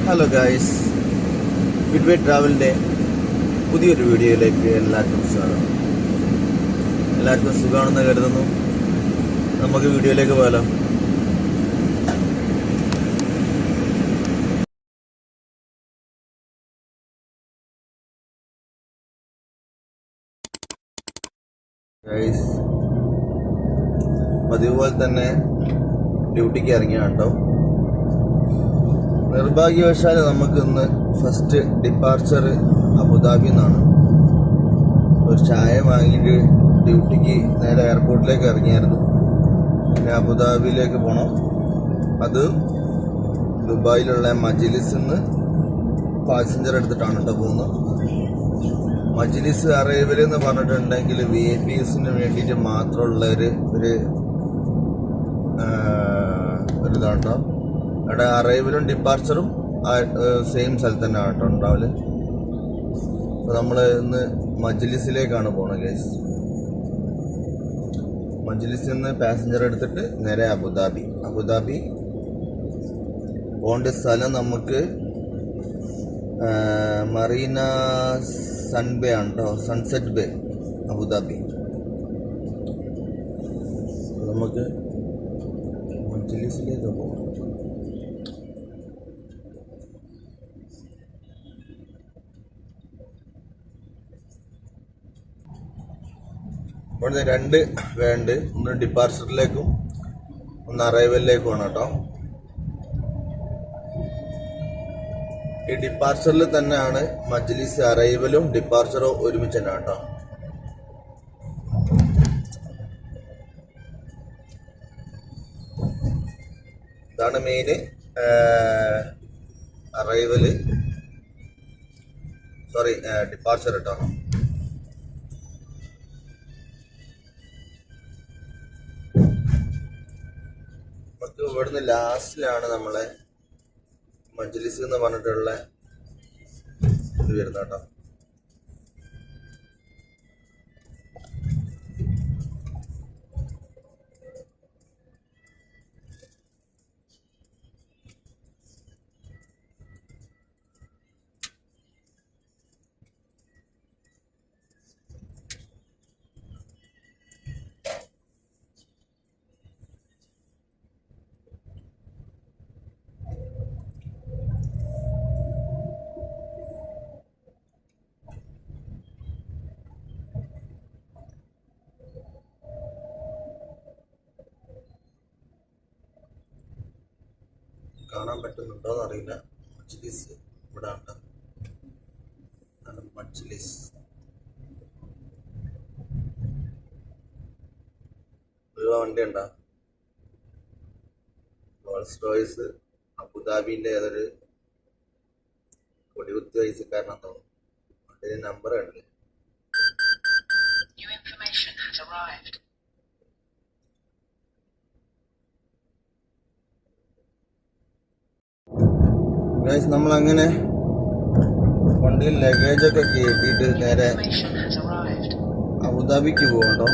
Hello guys, ഫിഡ്വേ ട്രാവലിൻ്റെ പുതിയൊരു വീഡിയോയിലേക്ക് എല്ലാവർക്കും സ്വാഗതം. എല്ലാവർക്കും സുഖമാണെന്ന് കരുതുന്നു. നമുക്ക് വീഡിയോയിലേക്ക് പോയാലോ. ഗായ്സ്, പതിവ് പോലെ തന്നെ ഡ്യൂട്ടിക്ക് ഇറങ്ങിയാണ് കേട്ടോ. നിർഭാഗ്യവശാൽ നമുക്ക് ഇന്ന് ഫസ്റ്റ് ഡിപ്പാർച്ചർ അബുദാബി എന്നാണ്. ഒരു ചായ വാങ്ങിയിട്ട് ഡ്യൂട്ടിക്ക് നേരെ എയർപോർട്ടിലേക്ക് ഇറങ്ങിയായിരുന്നു. പിന്നെ അബുദാബിയിലേക്ക് പോകണം. അത് ദുബായിലുള്ള മജ്ലിസിൽ നിന്ന് പാസഞ്ചർ എടുത്തിട്ടാണ് കേട്ടോ പോകുന്നത്. മജ്ലിസ് അറൈവൽ എന്ന് പറഞ്ഞിട്ടുണ്ടെങ്കിൽ VIP-സിന് വേണ്ടിയിട്ട് മാത്രമുള്ള ഒരു ഇതാട്ടോ. അവിടെ അറൈവലും ഡിപ്പാർച്ചറും സെയിം സ്ഥലത്ത് തന്നെയാണ് കേട്ടോ ഉണ്ടാവല്. അപ്പോൾ നമ്മൾ ഇന്ന് മജ്ലിസിലേക്കാണ് പോണത് ഗൈസ്. മജ്ലിസിൽ നിന്ന് പാസഞ്ചർ എടുത്തിട്ട് നേരെ അബുദാബി പോകേണ്ട സ്ഥലം നമുക്ക് മറീന സൺബേ ആണ് കേട്ടോ, സൺസെറ്റ് ബേ അബുദാബി. നമുക്ക് മജ്ലിസിലേക്ക് പോകാം. ഇവിടുന്ന് രണ്ട് വേണ്ട, ഒന്ന് ഡിപ്പാർച്ചറിലേക്കും ഒന്ന് അറൈവലിലേക്കും ആണ് കേട്ടോ. ഈ ഡിപ്പാർച്ചറിൽ തന്നെയാണ് മജ്ലിസ്, അറൈവലും ഡിപ്പാർച്ചറും ഒരുമിച്ച് തന്നെ കേട്ടോ. ഇതാണ് മെയിന് അറൈവല്, ഡിപ്പാർച്ചർ കേട്ടോ. ഇവിടുന്ന് ലാസ്റ്റിലാണ് നമ്മളെ മജ്ലിസ് എന്ന് പറഞ്ഞിട്ടുള്ള ഇത് വരുന്നത് കേട്ടോ. കാണാൻ പറ്റുന്നുണ്ടോ എന്നറിയില്ല. മജ്ലിസ് ഇവിടെ ഉണ്ട്. മജ്ലിസ് ഒരു വണ്ടി ഉണ്ടോ? റോൾസ് റോയ്സ് അബുദാബിന്റെ ഏതൊരു കൊടികുത്തി വയസ്സുകാരനാന്ന് തോന്നുന്നു. വണ്ടിയുടെ നമ്പർ ഉണ്ട്. നമ്മളങ്ങനെ വണ്ടിയിൽ ലഗേജൊക്കെ കയറ്റിയിട്ട് നേരെ അബുദാബിക്ക് പോകണ്ടോ.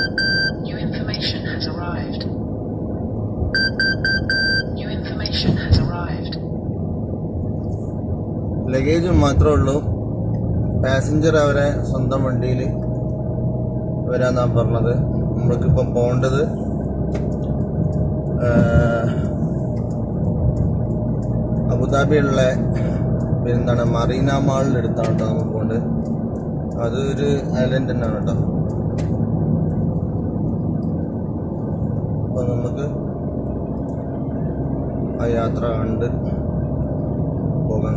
ലഗേജ് മാത്രമേ ഉള്ളൂ. പാസഞ്ചർ അവരെ സ്വന്തം വണ്ടിയിൽ വരാന്നാണ് പറഞ്ഞത്. നമ്മൾക്കിപ്പം പോകേണ്ടത് അബുദാബിയുള്ള എന്താണ് മറീന മാളിൻ്റെ അടുത്താണ് കേട്ടോ നമുക്ക് പോകേണ്ടത്. അതൊരു ഐലൻഡ് തന്നെയാണ് കേട്ടോ. അപ്പോൾ നമുക്ക് ആ യാത്ര കണ്ട് പോകാൻ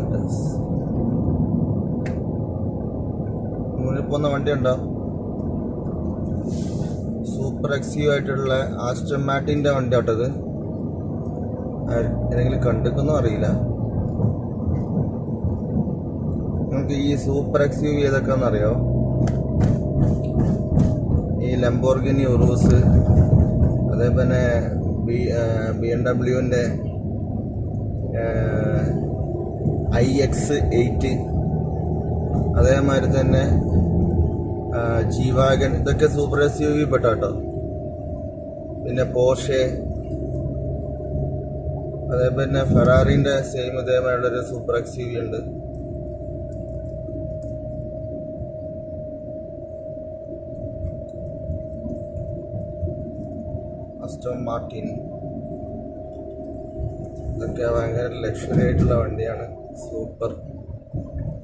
മുന്നിൽ പോകുന്ന വണ്ടി ഉണ്ടോ? സൂപ്പർ എക്സീവ് ആയിട്ടുള്ള ആസ്റ്റൺ മാർട്ടിൻ്റെ വണ്ടി ആട്ടത്. ഏതെങ്കിലും കണ്ടിരിക്കുന്നോ അറിയില്ല. നിങ്ങൾക്ക് ഈ സൂപ്പർ എക്സ്യൂവി ഏതൊക്കെയാണെന്ന് അറിയോ? ഈ ലംബോർഗിനി ഉറൂസ്, അതേപോലെ BMW-ൻ്റെ iX8, അതേമാതിരി തന്നെ G-Wagon, ഇതൊക്കെ സൂപ്പർ SUV പെട്ടാട്ടോ. പിന്നെ പോർഷെ, അതേപോലെ തന്നെ ഫെറാറിൻ്റെ സെയിം ഇതേമായുള്ളൊരു സൂപ്പർ XUV ഉണ്ട്. അസ്റ്റോൺ മാർട്ടിൻ, ഇതൊക്കെ ഭയങ്കര ലക്ഷറി ആയിട്ടുള്ള വണ്ടിയാണ്. സൂപ്പർ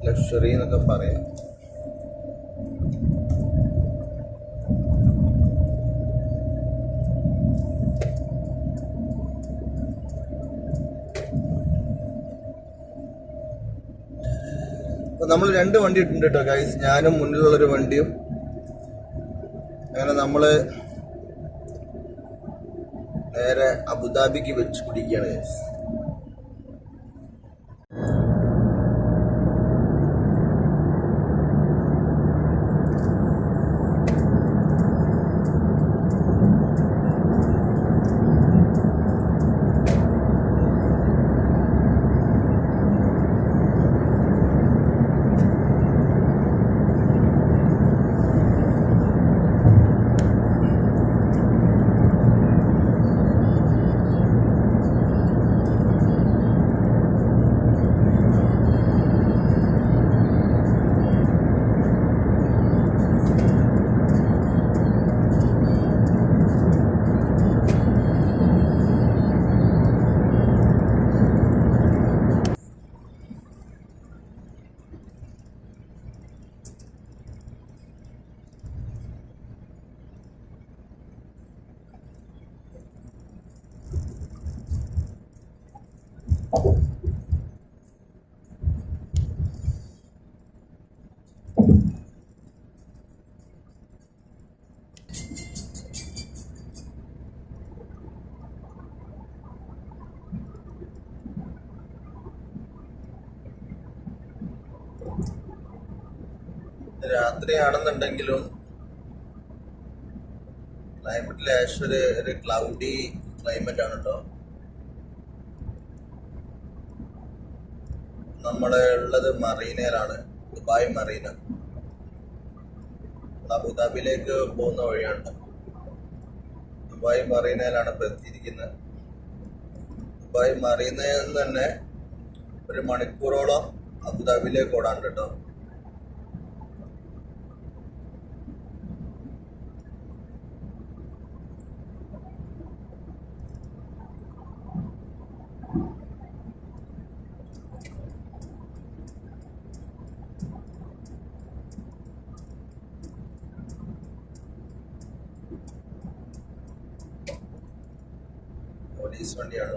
ലക്ഷറി എന്നൊക്കെ പറയാം. നമ്മൾ 2 വണ്ടി ഇട്ടുണ്ട് കേട്ടോ ഗൈസ്, ഞാനും മുന്നിലുള്ളൊരു വണ്ടിയും. അങ്ങനെ നമ്മള് നേരെ അബുദാബിക്ക് വെച്ച് പിടിക്കുകയാണ് ഗൈസ്. രാത്രിയാണെന്നുണ്ടെങ്കിലും ക്ലൈമറ്റ് ലേശം ഒരു ക്ലൗഡി ക്ലൈമറ്റ് ആണ് കേട്ടോ. നമ്മള് ഉള്ളത് മറീനയിലാണ്, ദുബായ് മറീന. അബുദാബിയിലേക്ക് പോകുന്ന വഴിയാണ്. ദുബായ് മറീനയിലാണ് ഇപ്പോൾ എത്തിയിരിക്കുന്നത്. ദുബായ് മറീനയിൽ നിന്ന് തന്നെ 1 മണിക്കൂറോളം അബുദാബിയിലേക്ക് ഓടാണ്ട് കേട്ടോ. പോലീസ് വണ്ടിയാണ്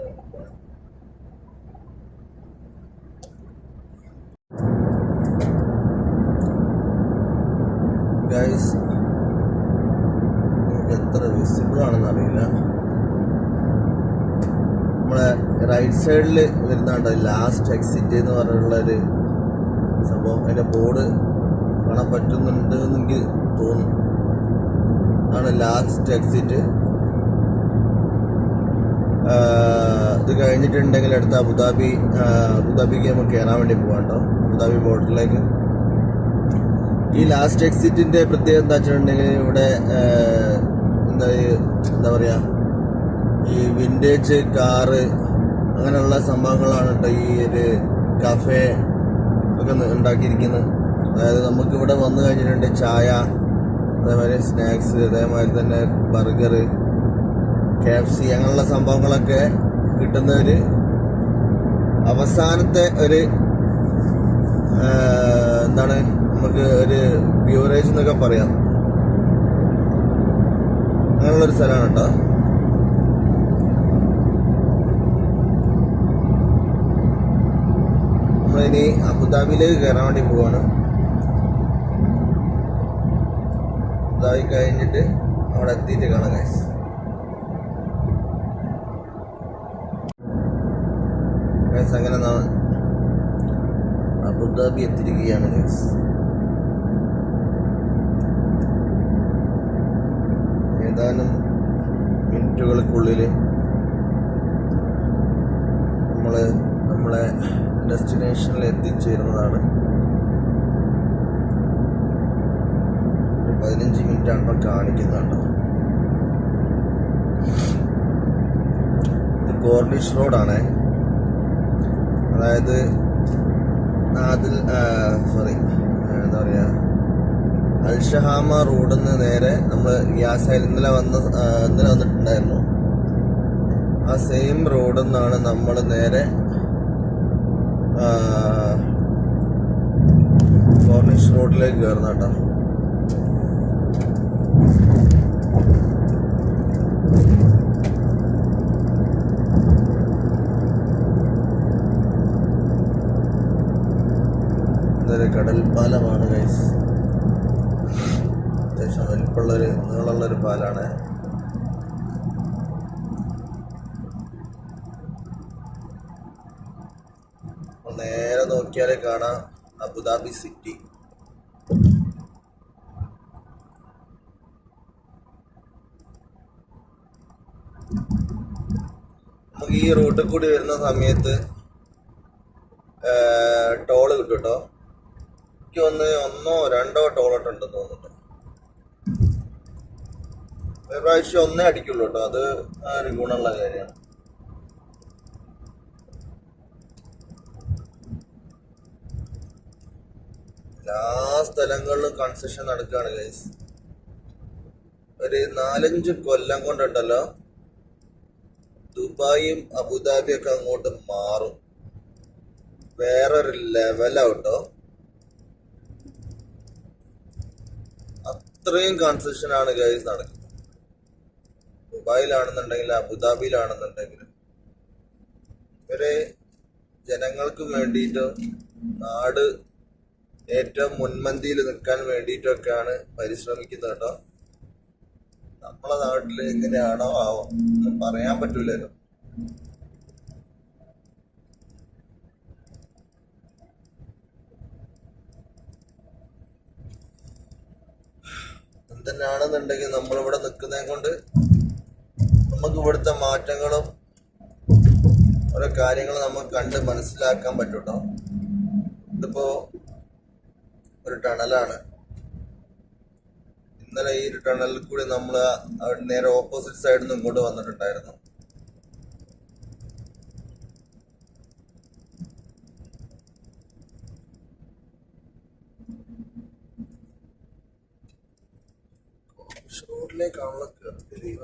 ഗൈസ്. നമുക്ക് എത്ര വിസിബിൾ ആണെന്ന് അറിയില്ല. നമ്മളെ റൈറ്റ് സൈഡിൽ വരുന്നുണ്ട് ലാസ്റ്റ് എക്സിറ്റ് എന്ന് പറഞ്ഞിട്ടുള്ളൊരു സംഭവം. അതിൻ്റെ ബോർഡ് കാണാൻ പറ്റുന്നുണ്ട് എന്ന് എനിക്ക് തോന്നുന്നു. ആണ് ലാസ്റ്റ് എക്സിറ്റ്. ഇത് കഴിഞ്ഞിട്ടുണ്ടെങ്കിൽ അടുത്ത അബുദാബിക്ക് നമുക്ക് കയറാൻ വേണ്ടി പോകാം കേട്ടോ, അബുദാബി ബോർഡറിലേക്ക്. ഈ ലാസ്റ്റ് എക്സിറ്റിന്റെ പ്രത്യേകത എന്താ വെച്ചിട്ടുണ്ടെങ്കിൽ ഇവിടെ എന്താ പറയാ, ഈ വിൻറ്റേജ് കാറ് അങ്ങനെയുള്ള സംഭവങ്ങളാണ് കേട്ടോ ഈ ഒരു കഫേ ഒക്കെ ഉണ്ടാക്കിയിരിക്കുന്നത്. അതായത് നമുക്കിവിടെ വന്നു കഴിഞ്ഞിട്ടുണ്ട് ചായ, അതേമാതിരി സ്നാക്സ്, അതേമാതിരി തന്നെ ബർഗർ, KFC അങ്ങനെയുള്ള സംഭവങ്ങളൊക്കെ കിട്ടുന്ന ഒരു അവസാനത്തെ ഒരു എന്താണ് നമുക്ക് ഒരു ബ്യൂറേജ് എന്നൊക്കെ പറയാം, അങ്ങനെയുള്ളൊരു സ്ഥലമാണ് കേട്ടോ. നമ്മളിനി അബുദാബിയിലേക്ക് കയറാൻ വേണ്ടി പോവാണ്. അബുദാബി കഴിഞ്ഞിട്ട് അവിടെ എത്തിയിട്ട് കാണാം ഗൈസ്. അങ്ങനെ അബുദാബി എത്തിയിരിക്കുകയാണ് ഗൈസ്. ഏതാനും മിനിറ്റുകൾക്കുള്ളിൽ നമ്മളെ ഡെസ്റ്റിനേഷനിൽ എത്തിച്ചേരുന്നതാണ്. 15 മിനിറ്റാണ് ഇപ്പോൾ കാണിക്കുന്നുണ്ടോ. ഇത് കോർണിഷ് റോഡാണേ. അതായത് അതിൽ എന്താ പറയുക, അൽഷഹാമ റോഡിൽ നിന്ന് നേരെ നമ്മൾ ഗ്യാസ് ഇന്നലെ വന്നിട്ടുണ്ടായിരുന്നു. ആ സെയിം റോഡിൽ നിന്നാണ് നമ്മൾ നേരെ കോർണിഷ് റോഡിലേക്ക് കയറുന്ന കേട്ടോ. ഇതൊരു കടൽപ്പാലമാണ് ഗൈസ്. അത്യാവശ്യം വലിപ്പമുള്ളൊരു നീളമുള്ളൊരു പാലാണ്. നേരെ നോക്കിയാലേ കാണാം അബുദാബി സിറ്റി. നമുക്ക് ഈ റൂട്ടിൽ കൂടി വരുന്ന സമയത്ത് ടോള് കിട്ടും കേട്ടോ. എനിക്ക് ഒന്നോ രണ്ടോ ടോളിട്ടുണ്ടെന്ന് തോന്നുന്നുണ്ട്. ഒരു പ്രാവശ്യം ഒന്നേ അടിക്കുള്ളൂ കേട്ടോ. അത് ഒരു ഗുണമുള്ള കാര്യമാണ്. എല്ലാ സ്ഥലങ്ങളിലും കൺസ്ട്രക്ഷൻ നടക്കുകയാണ് ഗൈസ്. ഒരു 4-5 കൊല്ലം കൊണ്ടുണ്ടല്ലോ ദുബായും അബുദാബിയൊക്കെ അങ്ങോട്ട് മാറും. വേറൊരു ലെവലാവട്ടോ. അത്രയും കൺസ്ട്രക്ഷനാണ് ഗൈസ് നടക്കുന്നത്. ദുബായിലാണെന്നുണ്ടെങ്കിൽ അബുദാബിയിലാണെന്നുണ്ടെങ്കിലും ഇവരെ ജനങ്ങൾക്ക് വേണ്ടിയിട്ട് നാട് ഏറ്റവും മുൻപന്തിയിൽ നിൽക്കാൻ വേണ്ടിയിട്ടൊക്കെയാണ് പരിശ്രമിക്കുന്നത് കേട്ടോ. നമ്മളെ നാട്ടിൽ എങ്ങനെയാണോ ആവോ ഒന്നും പറയാൻ പറ്റൂലല്ലോ. എന്തിനാണെന്നുണ്ടെങ്കിൽ നമ്മളിവിടെ നിൽക്കുന്നതിനെ കൊണ്ട് നമുക്ക് ഇവിടുത്തെ മാറ്റങ്ങളും ഓരോ കാര്യങ്ങളും നമുക്ക് കണ്ട് മനസ്സിലാക്കാൻ പറ്റും കേട്ടോ. ഇതിപ്പോ ഒരു ടണലാണ്. ഇന്നലെ ഈ ഒരു ടണലിൽ കൂടി നമ്മൾ നേരെ ഓപ്പോസിറ്റ് സൈഡിൽ നിന്ന് ഇങ്ങോട്ട് വന്നിട്ടുണ്ടായിരുന്നു. റോഡിലേക്കാണല്ലോ കേറില്ല.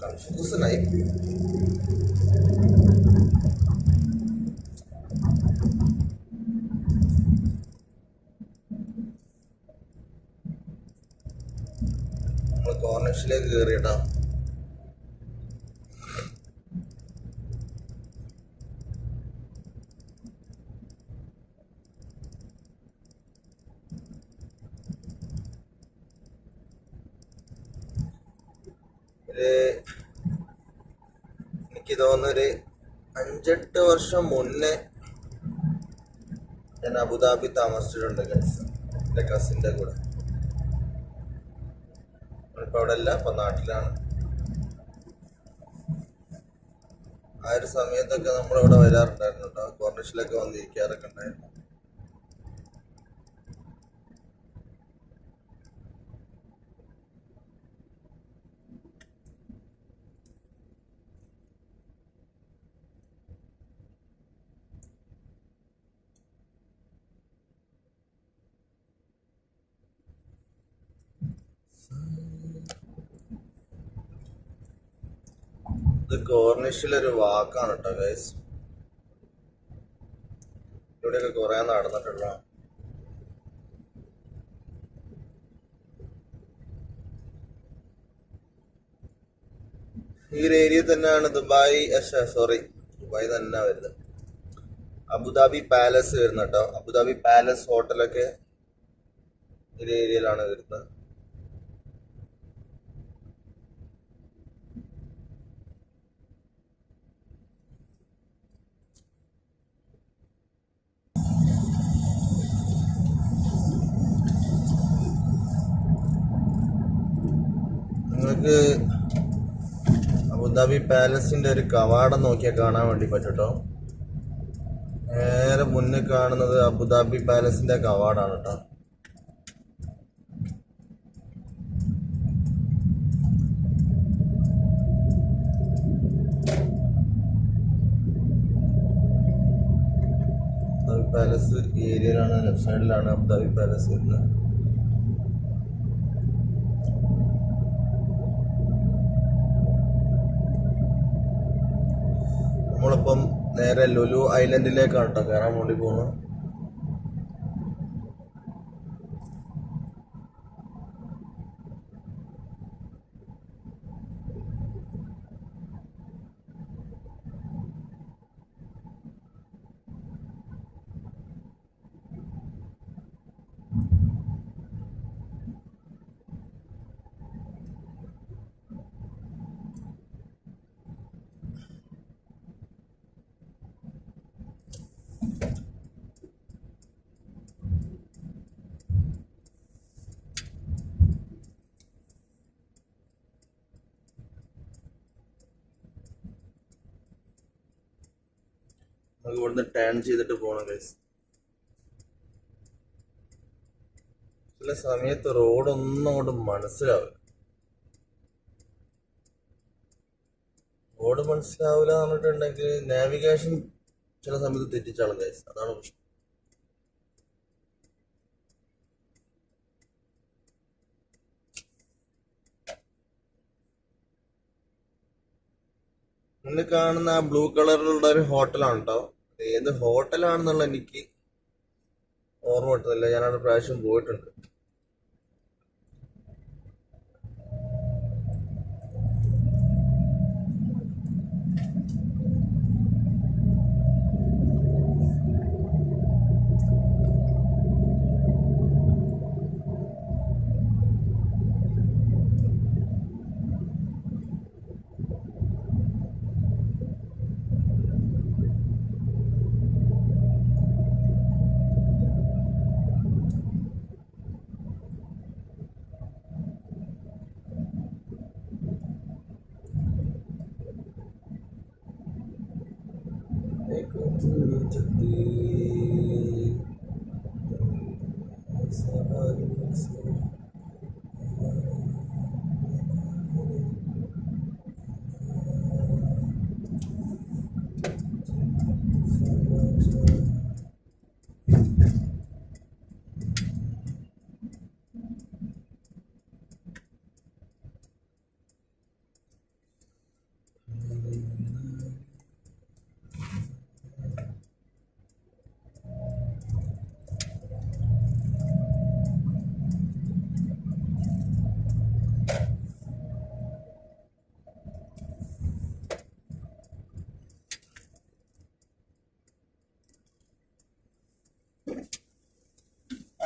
കൺഫ്യൂസനായി. നമ്മൾ കോർണിഷിലേക്ക് കയറിയിട്ടാ. എനിക്ക് തോന്നുന്നൊരു 5-8 വർഷം മുന്നേ ഞാൻ അബുദാബി താമസിച്ചിട്ടുണ്ട് ഗൈസ്, എൻ്റെ കസിൻ്റെ കൂടെ. ഇപ്പം അവിടെ അല്ല, ഇപ്പം നാട്ടിലാണ്. ആ ഒരു സമയത്തൊക്കെ നമ്മളിവിടെ വരാറുണ്ടായിരുന്നു കേട്ടോ. കോർണിഷിലൊക്കെ വന്നിരിക്കാറൊക്കെ ഉണ്ടായിരുന്നു. ഇത് കോർണിഷിലൊരു വാക്കാണ് കേട്ടോ ഗൈസ്. ഇവിടെയൊക്കെ കുറെ നടന്നിട്ടുള്ള ഈ ഒരു ഏരിയ തന്നെയാണ് ദുബായ് തന്നെ വരുന്നത്. അബുദാബി പാലസ് വരുന്നത് കേട്ടോ. അബുദാബി പാലസ് ഹോട്ടലൊക്കെ ഈ ഏരിയയിലാണ് വരുന്നത്. നിങ്ങൾക്ക് അബുദാബി പാലസിന്റെ ഒരു കവാടം നോക്കിയാൽ കാണാൻ വേണ്ടി പറ്റും കേട്ടോ. നേരെ മുന്നിൽ കാണുന്നത് അബുദാബി പാലസിന്റെ കവാടാണ് കേട്ടോ. പാലസ് ഏരിയയിലാണ്, ലെഫ്റ്റ് സൈഡിലാണ് അബുദാബി പാലസ് വരുന്നത്. നമ്മളിപ്പം നേരെ ലുലു ഐലൻഡിലേക്കാണ് കേട്ടോ കയറാൻ വേണ്ടി പോകുന്നത്. നമുക്ക് ഇവിടുന്ന് ടേൺ ചെയ്തിട്ട് പോകണം ഗൈസ്. ചില സമയത്ത് റോഡൊന്നും അങ്ങോട്ട് മനസ്സിലാവില്ല. റോഡ് മനസ്സിലാവില്ല എന്ന് പറഞ്ഞിട്ടുണ്ടെങ്കിൽ നാവിഗേഷൻ ചില സമയത്ത് തെറ്റിച്ചാളും ഗൈസ്, അതാണ് പ്രശ്നം. മുന്നിൽ കാണുന്ന ആ ബ്ലൂ കളറിലുള്ള ഒരു ഹോട്ടലാണ് കേട്ടോ. ഏത് ഹോട്ടലാണെന്നുള്ള എനിക്ക് ഓർമ്മ കിട്ടുന്നില്ല, ഞാനവിടെ പ്രാവശ്യം പോയിട്ടുണ്ട്.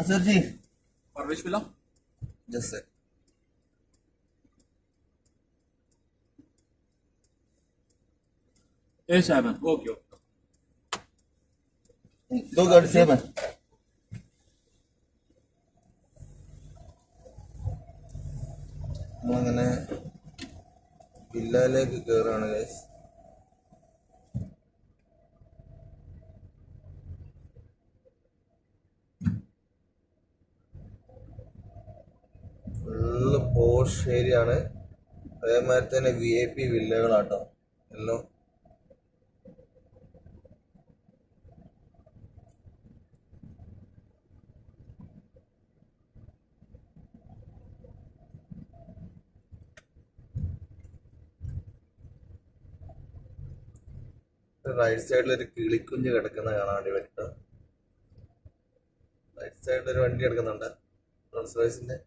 सर जी परवेश मिला जस्ट से A7 ओके दो गाड़ी सेम है. നമ്മളങ്ങനെ വില്ലയിലേക്ക് കയറാണ് ഗൈസ്. ഫുള്ള് പോഷ് ഏരിയ ആണ്. അതേമാതിരി തന്നെ VIP വില്ലകളാട്ടോ എല്ലാം. റൈറ്റ് സൈഡിൽ ഒരു കിളിക്കുഞ്ഞ് കിടക്കുന്ന കാണാൻ വേണ്ടി പറ്റും. റൈറ്റ് സൈഡിൽ ഒരു വണ്ടി കിടക്കുന്നുണ്ട്, റോൾസ് റോയ്സിന്റെ.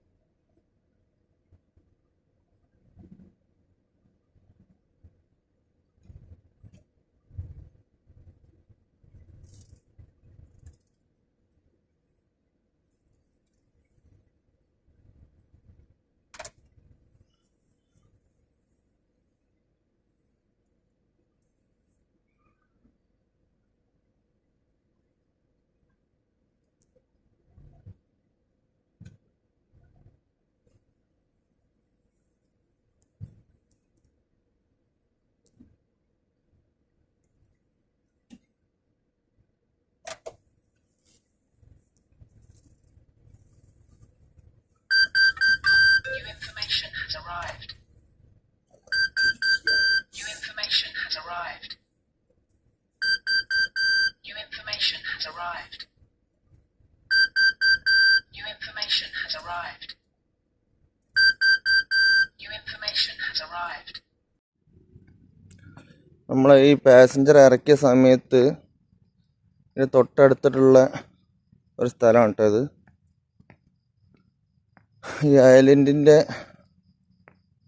നമ്മളെ ഈ പാസഞ്ചർ ഇറക്കിയ സമയത്ത് ഇതിന് തൊട്ടടുത്തിട്ടുള്ള ഒരു സ്ഥലമാണ് കേട്ടോ ഇത്. ഈ ഐലൻഡിൻ്റെ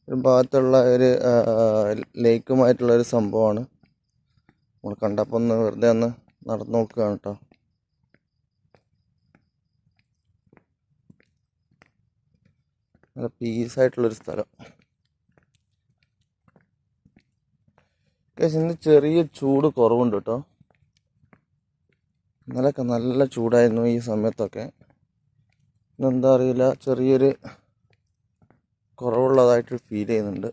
ഒരു ഭാഗത്തുള്ള ഒരു ലേക്കുമായിട്ടുള്ള ഒരു സംഭവമാണ്. നമ്മൾ കണ്ടപ്പോൾ ഒന്ന് വെറുതെ ഒന്ന് നടന്നു നോക്കുകയാണ് കേട്ടോ. നല്ല പീസായിട്ടുള്ളൊരു സ്ഥലം. ഇന്ന് ചെറിയ ചൂട് കുറവുണ്ട് കേട്ടോ. ഇന്നലെയൊക്കെ നല്ല ചൂടായിരുന്നു ഈ സമയത്തൊക്കെ. ഇന്നെന്താ അറിയില്ല, ചെറിയൊരു കുറവുള്ളതായിട്ട് ഫീൽ ചെയ്യുന്നുണ്ട്.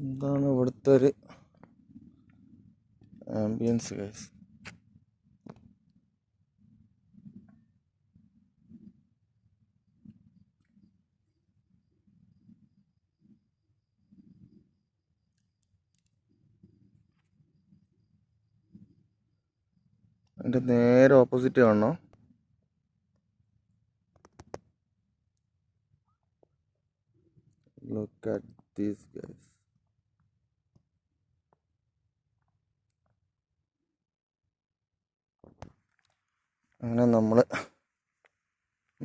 എന്താണ് ഇവിടുത്തെ ഒരു ആംബിയൻസ് ഗൈസ്. അതിൻ്റെ നേരെ ഓപ്പോസിറ്റ് കാണണം. Look at these guys. അങ്ങനെ നമ്മൾ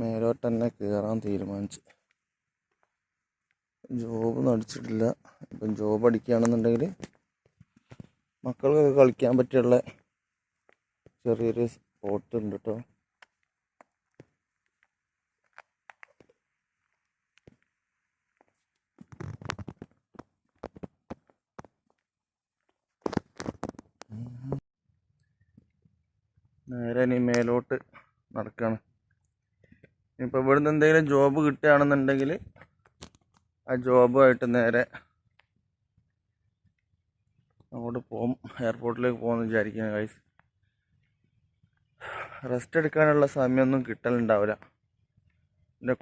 മേലോട്ട് തന്നെ കയറാൻ തീരുമാനിച്ചു. ജോബൊന്നും അടിച്ചിട്ടില്ല. ഇപ്പം ജോബ് അടിക്കുകയാണെന്നുണ്ടെങ്കിൽ മക്കൾക്കൊക്കെ കളിക്കാൻ പറ്റിയുള്ള ചെറിയൊരു സ്പോട്ട് ഉണ്ട് കേട്ടോ. നേരെ ഇനി മേലോട്ട് നടക്കുകയാണ്. ഇപ്പം ഇവിടുന്ന് എന്തെങ്കിലും ജോബ് കിട്ടുകയാണെന്നുണ്ടെങ്കിൽ ആ ജോബുമായിട്ട് നേരെ അങ്ങോട്ട് പോകും, എയർപോർട്ടിലേക്ക് പോകുമെന്ന് വിചാരിക്കുന്നു ഗൈസ്. റെസ്റ്റ് എടുക്കാനുള്ള സമയമൊന്നും കിട്ടലുണ്ടാവില്ല. എൻ്റെ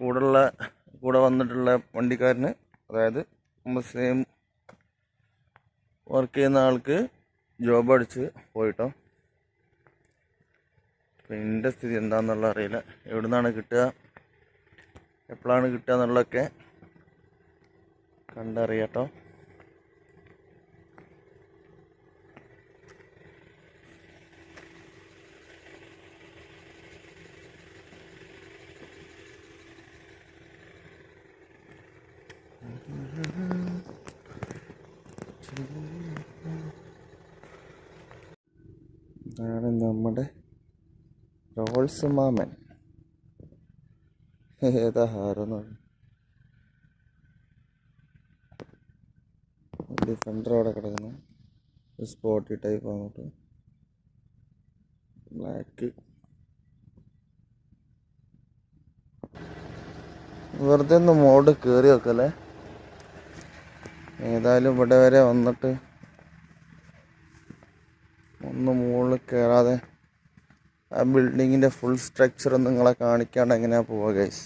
കൂടെ വന്നിട്ടുള്ള വണ്ടിക്കാരന്, അതായത് നമ്മൾ സെയിം വർക്ക് ചെയ്യുന്ന ആൾക്ക് ജോബ് അടിച്ച് പോയിട്ടോ. അപ്പം എൻ്റെ സ്ഥിതി എന്താണെന്നുള്ള അറിയില്ല. എവിടെ നിന്നാണ് കിട്ടുക, എപ്പോഴാണ് കിട്ടുക എന്നുള്ളതൊക്കെ കണ്ടറിയാട്ടോ. ഇതാണ് നമ്മുടെ റോൾസ് മാമൻ. ഏതാ ഹാരെന്നാണ് ഡിഫൻഡർ അവിടെ കിടക്കുന്നു. സ്പോട്ടി ടൈപ്പ് അങ്ങോട്ട് ബ്ലാക്ക്. വെറുതെ ഒന്ന് മോഡ് കയറി വെക്കല്ലേ. ഏതായാലും ഇവിടെ വരെ വന്നിട്ട് ഒന്ന് മുകളിൽ കയറാതെ ആ ബിൽഡിങ്ങിൻ്റെ ഫുൾ സ്ട്രക്ചർ നിങ്ങളെ കാണിക്കാണ്ട് എങ്ങനെയാ പോവുക ഗൈസ്.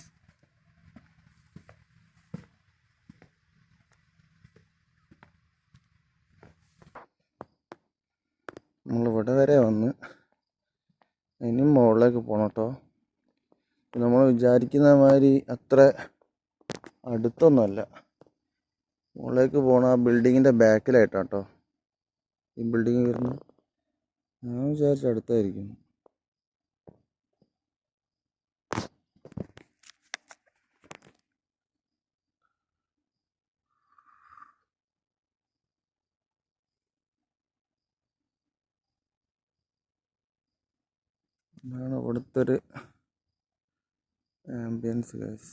നമ്മളിവിടെ വരെ വന്ന് ഇനിയും മുകളിലേക്ക് പോകണം കേട്ടോ. നമ്മൾ വിചാരിക്കുന്ന മാതിരി അത്ര അടുത്തൊന്നുമല്ല. മുകളിലേക്ക് പോകണം ആ ബിൽഡിങ്ങിൻ്റെ ബാക്കിലായിട്ടാണ് കേട്ടോ ഈ ബിൽഡിങ് വരുന്നത്. ഞാൻ വിചാരിച്ച അടുത്തായിരിക്കും. ഇതാണ് ഇവിടുത്തെ ഒരു ആംബിയൻസ് ഗൈസ്.